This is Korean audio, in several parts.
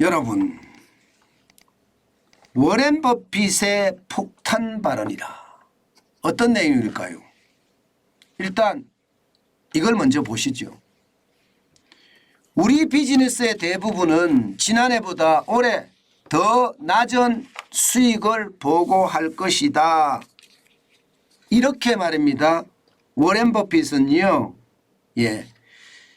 여러분, 워렌 버핏의 폭탄 발언이라 어떤 내용일까요? 일단 이걸 먼저 보시죠. 우리 비즈니스의 대부분은 지난해보다 올해 더 낮은 수익을 보고할 것이다. 이렇게 말입니다. 워렌 버핏은요,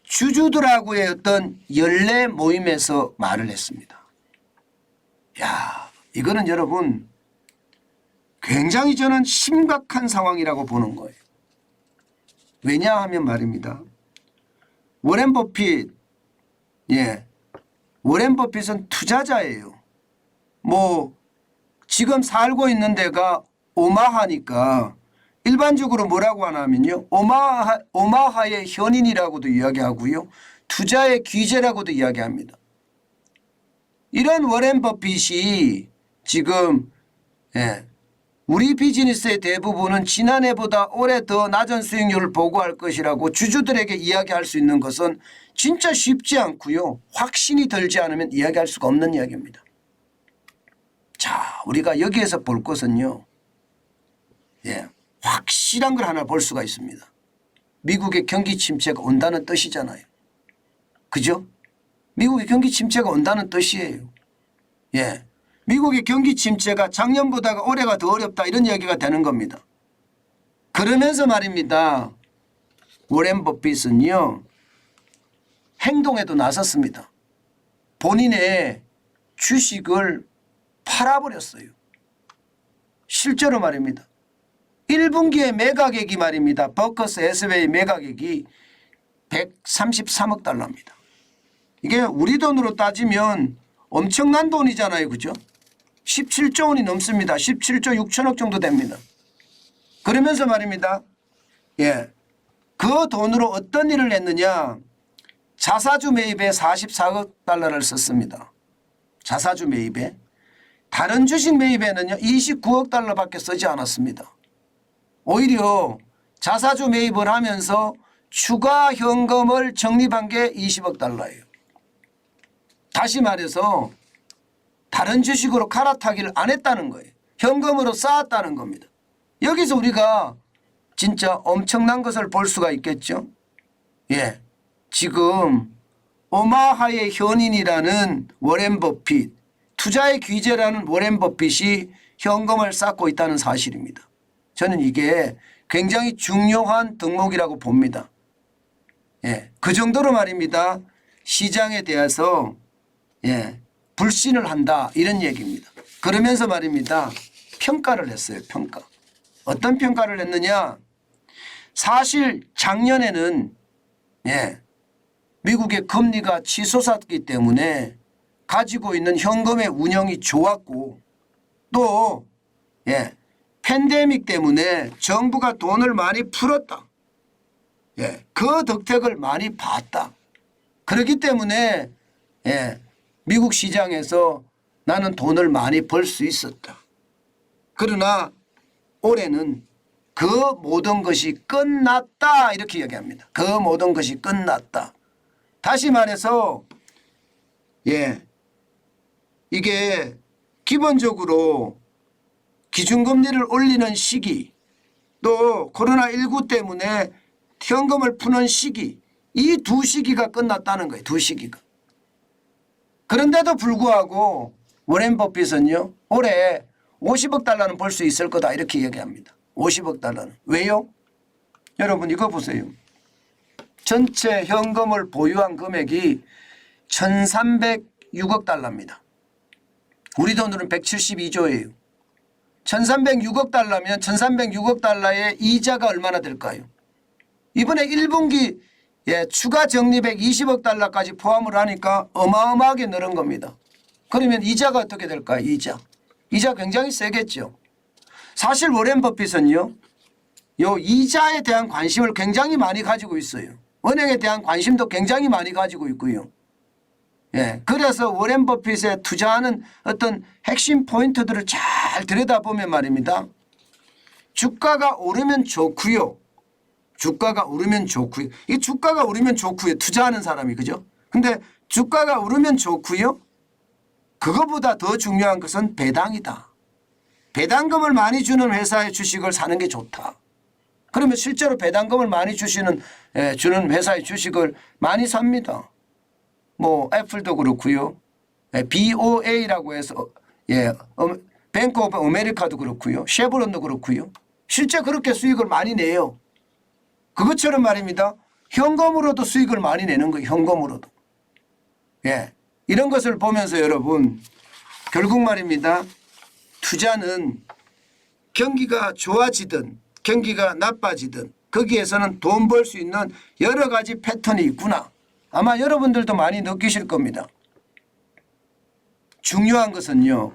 주주들하고의 어떤 연례 모임에서 말을 했습니다. 이거는 여러분 굉장히 저는 심각한 상황이라고 보는 거예요. 왜냐하면 말입니다. 워렌 버핏, 워렌 버핏은 투자자예요. 지금 살고 있는 데가 오마하니까 일반적으로 뭐라고 하냐면요, 오마하의 현인이라고도 이야기하고요, 투자의 귀재라고도 이야기합니다. 이런 워렌 버핏이 지금 우리 비즈니스의 대부분은 지난해보다 올해 더 낮은 수익률을 보고할 것이라고 주주들에게 이야기할 수 있는 것은 진짜 쉽지 않고요, 확신이 들지 않으면 이야기할 수가 없는 이야기입니다. 자, 우리가 여기에서 볼 것은요, 확실한 걸 하나 볼 수가 있습니다. 미국의 경기 침체가 온다는 뜻이잖아요. 그죠? 미국의 경기 침체가 온다는 뜻이에요. 미국의 경기 침체가 작년보다가 올해가 더 어렵다, 이런 이야기가 되는 겁니다. 그러면서 말입니다, 워렌 버핏은요, 행동에도 나섰습니다. 본인의 주식을 팔아버렸어요. 실제로 말입니다. 1분기의 매각액이 말입니다. 버커스 해서웨이 매각액이 133억 달러입니다. 이게 우리 돈으로 따지면 엄청난 돈이잖아요. 그죠? 17조 원이 넘습니다. 17조 6천억 정도 됩니다. 그러면서 말입니다. 그 돈으로 어떤 일을 했느냐. 자사주 매입에 44억 달러를 썼습니다. 자사주 매입에. 다른 주식 매입에는요 29억 달러밖에 쓰지 않았습니다. 오히려 자사주 매입을 하면서 추가 현금을 적립한 게 20억 달러예요. 다시 말해서 다른 주식으로 갈아타기를 안 했다는 거예요. 현금으로 쌓았다는 겁니다. 여기서 우리가 진짜 엄청난 것을 볼 수가 있겠죠. 지금 오마하의 현인이라는 워렌 버핏, 투자의 귀재라는 워렌 버핏이 현금을 쌓고 있다는 사실입니다. 저는 이게 굉장히 중요한 덕목이라고 봅니다. 그 정도로 말입니다. 시장에 대해서 불신을 한다, 이런 얘기입니다. 그러면서 말입니다. 평가를 했어요. 평가. 어떤 평가를 했느냐. 사실 작년에는 미국의 금리가 치솟았기 때문에 가지고 있는 현금의 운영이 좋았고, 또 팬데믹 때문에 정부가 돈을 많이 풀었다. 그 덕택을 많이 봤다. 그렇기 때문에 미국 시장에서 나는 돈을 많이 벌 수 있었다. 그러나 올해는 그 모든 것이 끝났다, 이렇게 이야기합니다. 그 모든 것이 끝났다. 다시 말해서 이게 기본적으로 기준금리를 올리는 시기, 또 코로나19 때문에 현금을 푸는 시기, 이 두 시기가 끝났다는 거예요. 두 시기가. 그런데도 불구하고 워렌 버핏은요, 올해 50억 달러는 벌 수 있을 거다, 이렇게 얘기합니다. 50억 달러는. 왜요? 여러분 이거 보세요. 전체 현금을 보유한 금액이 1306억 달러입니다. 우리 돈으로는 172조예요. 1306억 달러면 1306억 달러의 이자가 얼마나 될까요? 이번에 1분기 추가 적립액 20억 달러까지 포함을 하니까 어마어마하게 늘은 겁니다. 그러면 이자가 어떻게 될까요? 이자 굉장히 세겠죠. 사실 워렌 버핏은요, 요 이자에 대한 관심을 굉장히 많이 가지고 있어요. 은행에 대한 관심도 굉장히 많이 가지고 있고요. 그래서 워렌 버핏에 투자하는 어떤 핵심 포인트들을 잘 들여다보면 말입니다. 주가가 오르면 좋고요. 주가가 오르면 좋고요. 이 주가가 오르면 좋고요. 투자하는 사람이, 그죠? 근데 주가가 오르면 좋고요. 그거보다 더 중요한 것은 배당이다. 배당금을 많이 주는 회사의 주식을 사는 게 좋다. 그러면 실제로 배당금을 많이 주는 회사의 주식을 많이 삽니다. 뭐 애플도 그렇고요. BOA라고 해서 뱅크 오브 아메리카도 그렇고요. 쉐보론도 그렇고요. 실제 그렇게 수익을 많이 내요. 그것처럼 말입니다. 현금으로도 수익을 많이 내는 거예요. 현금으로도. 예. 이런 것을 보면서 여러분 결국 말입니다. 투자는 경기가 좋아지든 경기가 나빠지든 거기에서는 돈 벌 수 있는 여러 가지 패턴이 있구나. 아마 여러분들도 많이 느끼실 겁니다. 중요한 것은요.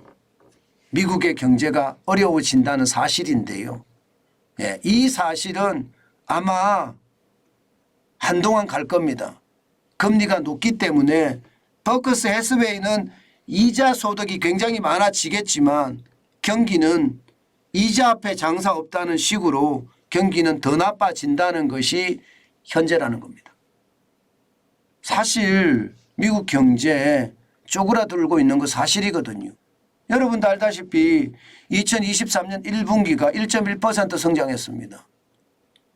미국의 경제가 어려워진다는 사실인데요. 예, 이 사실은 아마 한동안 갈 겁니다. 금리가 높기 때문에 버크스 해스웨이는 이자 소득이 굉장히 많아지겠지만 경기는 이자 앞에 장사 없다는 식으로 경기는 더 나빠진다는 것이 현재라는 겁니다. 사실 미국 경제에 쪼그라들고 있는 거 사실이거든요. 여러분도 알다시피 2023년 1분기가 1.1% 성장했습니다.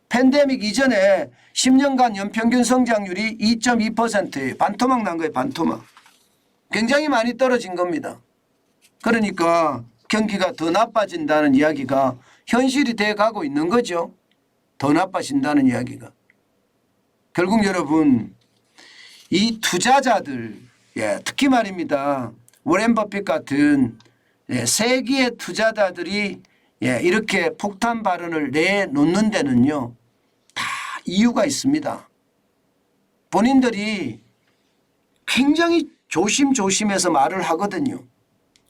팬데믹 이전에 10년간 연평균 성장률이 2.2%예요. 반토막 난 거예요. 반토막. 굉장히 많이 떨어진 겁니다. 그러니까 경기가 더 나빠진다는 이야기가 현실이 돼가고 있는 거죠. 더 나빠진다는 이야기가. 결국 여러분 이 투자자들 특히 말입니다. 워렌 버핏 같은 세계의 투자자들이 이렇게 폭탄 발언을 내놓는 데는요. 다 이유가 있습니다. 본인들이 굉장히 조심조심해서 말을 하거든요.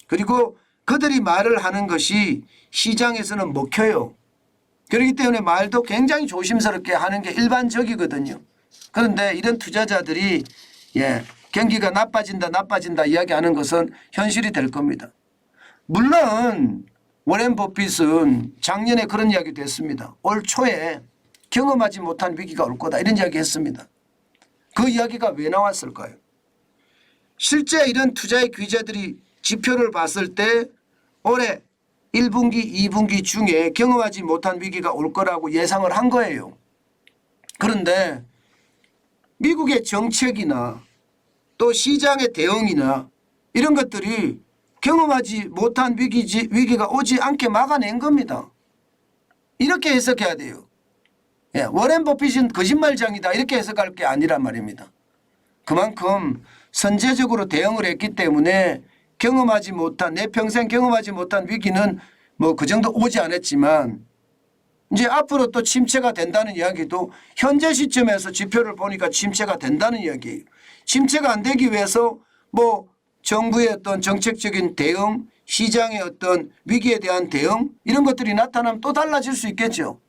그리고 그들이 말을 하는 것이 시장에서는 먹혀요. 그렇기 때문에 말도 굉장히 조심스럽게 하는 게 일반적이거든요. 그런데 이런 투자자들이 경기가 나빠진다 이야기하는 것은 현실이 될 겁니다. 물론 워렌 버핏은 작년에 그런 이야기도 했습니다. 올 초에 경험하지 못한 위기가 올 거다 이런 이야기 했습니다. 그 이야기가 왜 나왔을까요? 실제 이런 투자의 귀재들이 지표를 봤을 때 올해 1분기, 2분기 중에 경험하지 못한 위기가 올 거라고 예상을 한 거예요. 그런데 미국의 정책이나 또 시장의 대응이나 이런 것들이 경험하지 못한 위기가 오지 않게 막아낸 겁니다. 이렇게 해석해야 돼요. 워렌 버핏은 거짓말장이다 이렇게 해석할 게 아니란 말입니다. 그만큼 선제적으로 대응을 했기 때문에 경험하지 못한 내 평생 경험하지 못한 위기는 뭐 그 정도 오지 않았지만 이제 앞으로 또 침체가 된다는 이야기도 현재 시점에서 지표를 보니까 침체가 된다는 이야기예요. 침체가 안 되기 위해서 뭐 정부의 어떤 정책적인 대응, 시장의 어떤 위기에 대한 대응 이런 것들이 나타나면 또 달라질 수 있겠죠.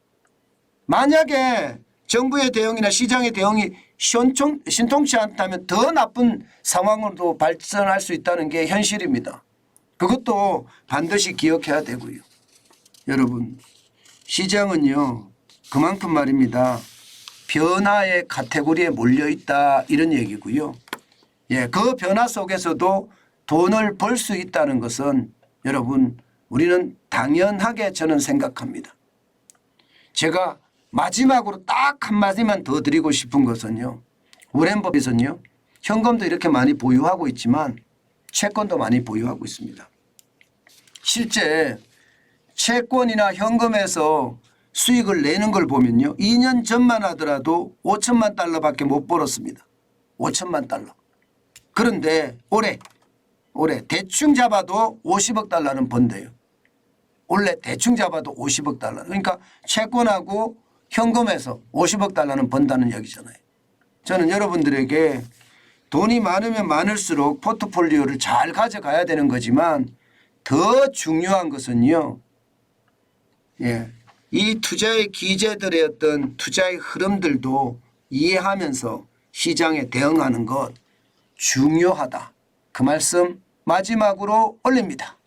만약에 정부의 대응이나 시장의 대응이 신통치 않다면 더 나쁜 상황으로 발전할 수 있다는 게 현실입니다. 그것도 반드시 기억해야 되고요. 여러분 시장은요 그만큼 말입니다. 변화의 카테고리에 몰려있다 이런 얘기고요. 그 변화 속에서도 돈을 벌 수 있다는 것은 여러분 우리는 당연하게 저는 생각합니다. 제가 마지막으로 딱 한마디만 더 드리고 싶은 것은요. 워렌 버핏은요. 현금도 이렇게 많이 보유하고 있지만 채권도 많이 보유하고 있습니다. 실제 채권이나 현금에서 수익을 내는 걸 보면요. 2년 전만 하더라도 5천만 달러밖에 못 벌었습니다. 5천만 달러. 그런데 올해 대충 잡아도 50억 달러는 번대요. 원래 대충 잡아도 50억 달러. 그러니까 채권하고 현금에서 50억 달러는 번다는 얘기잖아요. 저는 여러분들에게 돈이 많으면 많을수록 포트폴리오를 잘 가져가야 되는 거지만 더 중요한 것은요. 이 투자의 기재들의 어떤 투자의 흐름들도 이해하면서 시장에 대응하는 것 중요하다. 그 말씀 마지막으로 올립니다.